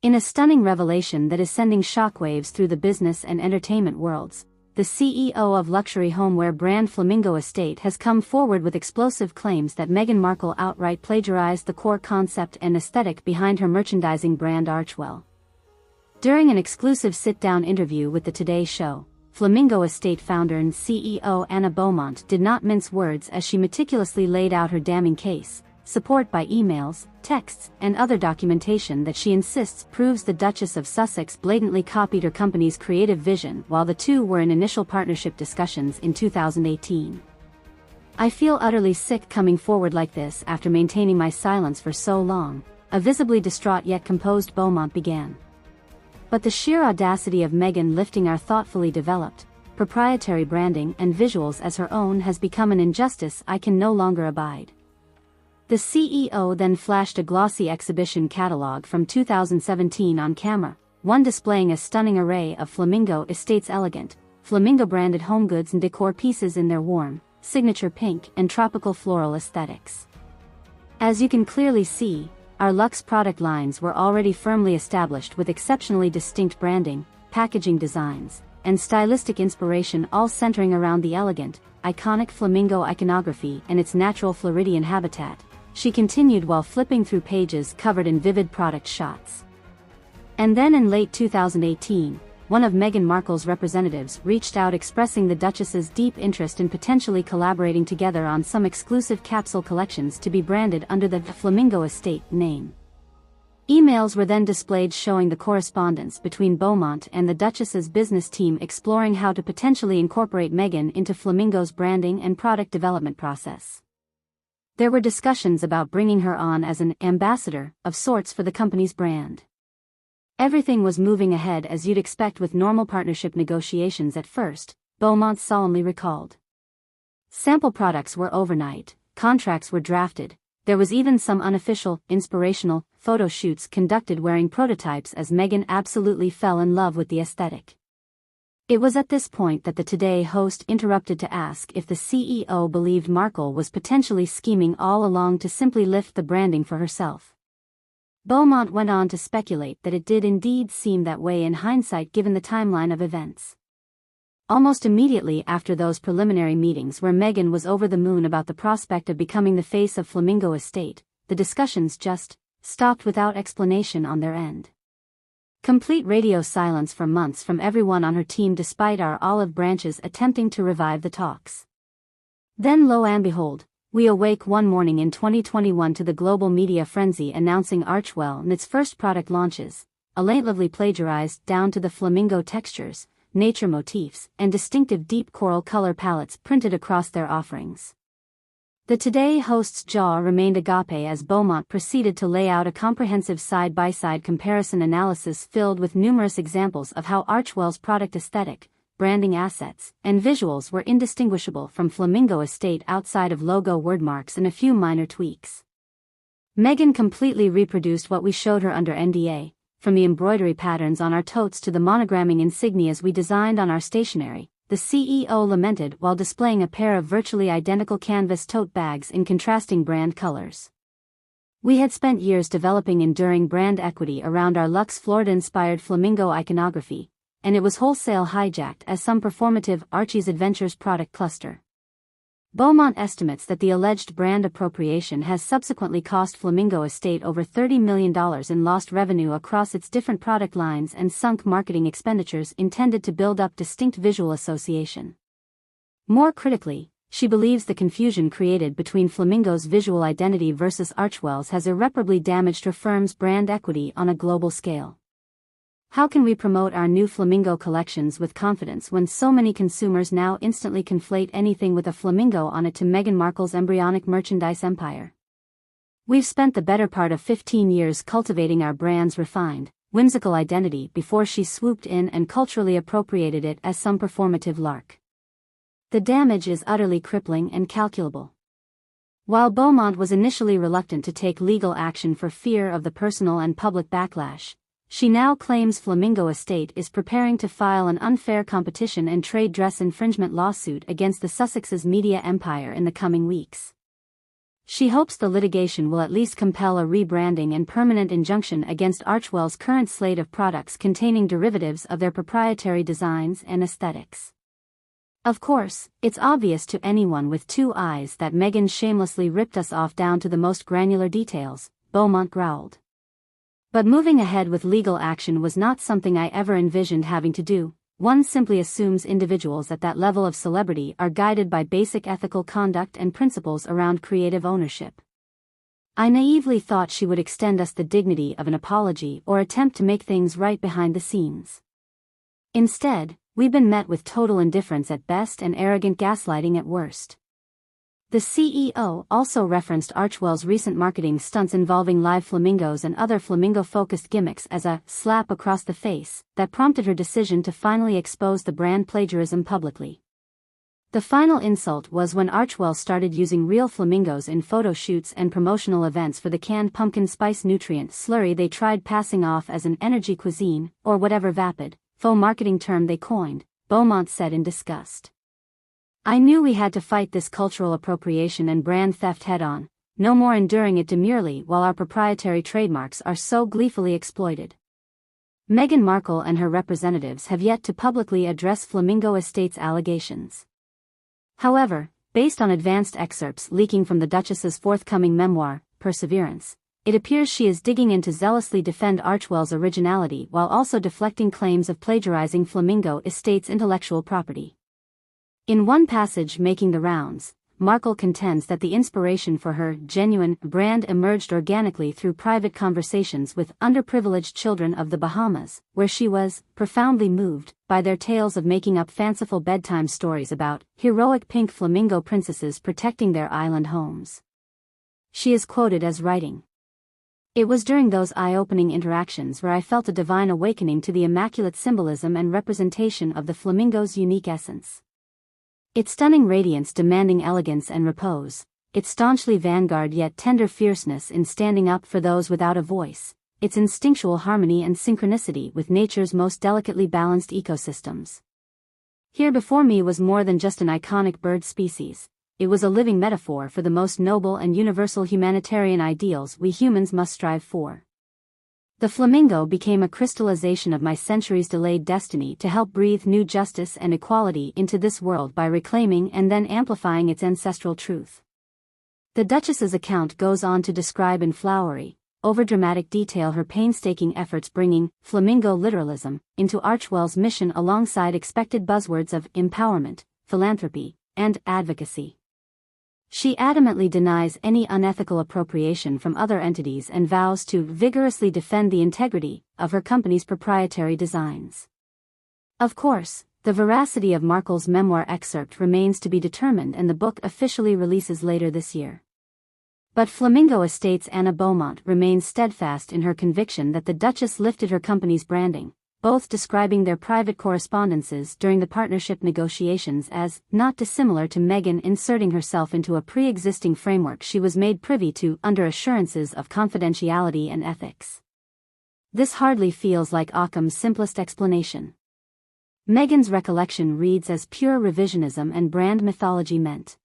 In a stunning revelation that is sending shockwaves through the business and entertainment worlds, the CEO of luxury homeware brand Flamingo Estate has come forward with explosive claims that Meghan Markle outright plagiarized the core concept and aesthetic behind her merchandising brand Archwell. During an exclusive sit-down interview with the Today Show, Flamingo Estate founder and CEO Anna Beaumont did not mince words as she meticulously laid out her damning case, support by emails, texts, and other documentation that she insists proves the Duchess of Sussex blatantly copied her company's creative vision while the two were in initial partnership discussions in 2018. "I feel utterly sick coming forward like this after maintaining my silence for so long," a visibly distraught yet composed Beaumont began. "But the sheer audacity of Meghan lifting our thoughtfully developed, proprietary branding and visuals as her own has become an injustice I can no longer abide." The CEO then flashed a glossy exhibition catalog from 2017 on camera, one displaying a stunning array of Flamingo Estate's elegant, Flamingo-branded home goods and decor pieces in their warm, signature pink and tropical floral aesthetics. "As you can clearly see, our luxe product lines were already firmly established with exceptionally distinct branding, packaging designs, and stylistic inspiration, all centering around the elegant, iconic flamingo iconography and its natural Floridian habitat," she continued while flipping through pages covered in vivid product shots. And then in late 2018, one of Meghan Markle's representatives reached out expressing the Duchess's deep interest in potentially collaborating together on some exclusive capsule collections to be branded under the Flamingo Estate name. Emails were then displayed showing the correspondence between Beaumont and the Duchess's business team exploring how to potentially incorporate Meghan into Flamingo's branding and product development process. There were discussions about bringing her on as an ambassador of sorts for the company's brand. Everything was moving ahead as you'd expect with normal partnership negotiations at first, Beaumont solemnly recalled. Sample products were overnight, contracts were drafted, there was even some unofficial, inspirational, photo shoots conducted wearing prototypes as Meghan absolutely fell in love with the aesthetic. It was at this point that the Today host interrupted to ask if the CEO believed Markle was potentially scheming all along to simply lift the branding for herself. Beaumont went on to speculate that it did indeed seem that way in hindsight given the timeline of events. Almost immediately after those preliminary meetings where Meghan was over the moon about the prospect of becoming the face of Flamingo Estate, the discussions just stopped without explanation on their end. Complete radio silence for months from everyone on her team despite our olive branches attempting to revive the talks. Then lo and behold, we awake one morning in 2021 to the global media frenzy announcing Archwell and its first product launches, allegedly plagiarized down to the flamingo textures, nature motifs, and distinctive deep coral color palettes printed across their offerings. The Today host's jaw remained agape as Beaumont proceeded to lay out a comprehensive side-by-side comparison analysis filled with numerous examples of how Archwell's product aesthetic, branding assets, and visuals were indistinguishable from Flamingo Estate outside of logo wordmarks and a few minor tweaks. Meghan completely reproduced what we showed her under NDA, from the embroidery patterns on our totes to the monogramming insignias we designed on our stationery, the CEO lamented while displaying a pair of virtually identical canvas tote bags in contrasting brand colors. "We had spent years developing enduring brand equity around our luxe Florida-inspired flamingo iconography, and it was wholesale hijacked as some performative Archie's Adventures product cluster." Beaumont estimates that the alleged brand appropriation has subsequently cost Flamingo Estate over $30 million in lost revenue across its different product lines and sunk marketing expenditures intended to build up distinct visual association. More critically, she believes the confusion created between Flamingo's visual identity versus Archwell's has irreparably damaged her firm's brand equity on a global scale. "How can we promote our new Flamingo collections with confidence when so many consumers now instantly conflate anything with a flamingo on it to Meghan Markle's embryonic merchandise empire? We've spent the better part of 15 years cultivating our brand's refined, whimsical identity before she swooped in and culturally appropriated it as some performative lark. The damage is utterly crippling and calculable." While Beaumont was initially reluctant to take legal action for fear of the personal and public backlash, she now claims Flamingo Estate is preparing to file an unfair competition and trade dress infringement lawsuit against the Sussex's media empire in the coming weeks. She hopes the litigation will at least compel a rebranding and permanent injunction against Archwell's current slate of products containing derivatives of their proprietary designs and aesthetics. Of course, it's obvious to anyone with two eyes that Meghan shamelessly ripped us off down to the most granular details, Beaumont growled. But moving ahead with legal action was not something I ever envisioned having to do. One simply assumes individuals at that level of celebrity are guided by basic ethical conduct and principles around creative ownership. I naively thought she would extend us the dignity of an apology or attempt to make things right behind the scenes. Instead, we've been met with total indifference at best and arrogant gaslighting at worst. The CEO also referenced Archwell's recent marketing stunts involving live flamingos and other flamingo-focused gimmicks as a slap across the face that prompted her decision to finally expose the brand plagiarism publicly. The final insult was when Archwell started using real flamingos in photo shoots and promotional events for the canned pumpkin spice nutrient slurry they tried passing off as an energy cuisine, or whatever vapid, faux marketing term they coined, Beaumont said in disgust. I knew we had to fight this cultural appropriation and brand theft head-on, no more enduring it demurely while our proprietary trademarks are so gleefully exploited. Meghan Markle and her representatives have yet to publicly address Flamingo Estate's allegations. However, based on advanced excerpts leaking from the Duchess's forthcoming memoir, Perseverance, it appears she is digging in to zealously defend Archwell's originality while also deflecting claims of plagiarizing Flamingo Estate's intellectual property. In one passage making the rounds, Markle contends that the inspiration for her genuine brand emerged organically through private conversations with underprivileged children of the Bahamas, where she was profoundly moved by their tales of making up fanciful bedtime stories about heroic pink flamingo princesses protecting their island homes. She is quoted as writing, "It was during those eye-opening interactions where I felt a divine awakening to the immaculate symbolism and representation of the flamingo's unique essence. Its stunning radiance demanding elegance and repose, its staunchly vanguard yet tender fierceness in standing up for those without a voice, its instinctual harmony and synchronicity with nature's most delicately balanced ecosystems. Here before me was more than just an iconic bird species, it was a living metaphor for the most noble and universal humanitarian ideals we humans must strive for. The flamingo became a crystallization of my centuries-delayed destiny to help breathe new justice and equality into this world by reclaiming and then amplifying its ancestral truth." The Duchess's account goes on to describe in flowery, overdramatic detail her painstaking efforts bringing flamingo literalism into Archwell's mission alongside expected buzzwords of empowerment, philanthropy, and advocacy. She adamantly denies any unethical appropriation from other entities and vows to vigorously defend the integrity of her company's proprietary designs. Of course, the veracity of Markle's memoir excerpt remains to be determined and the book officially releases later this year. But Flamingo Estate's Anna Beaumont remains steadfast in her conviction that the Duchess lifted her company's branding, both describing their private correspondences during the partnership negotiations as not dissimilar to Meghan inserting herself into a pre-existing framework she was made privy to under assurances of confidentiality and ethics. This hardly feels like Occam's simplest explanation. Meghan's recollection reads as pure revisionism and brand mythology meant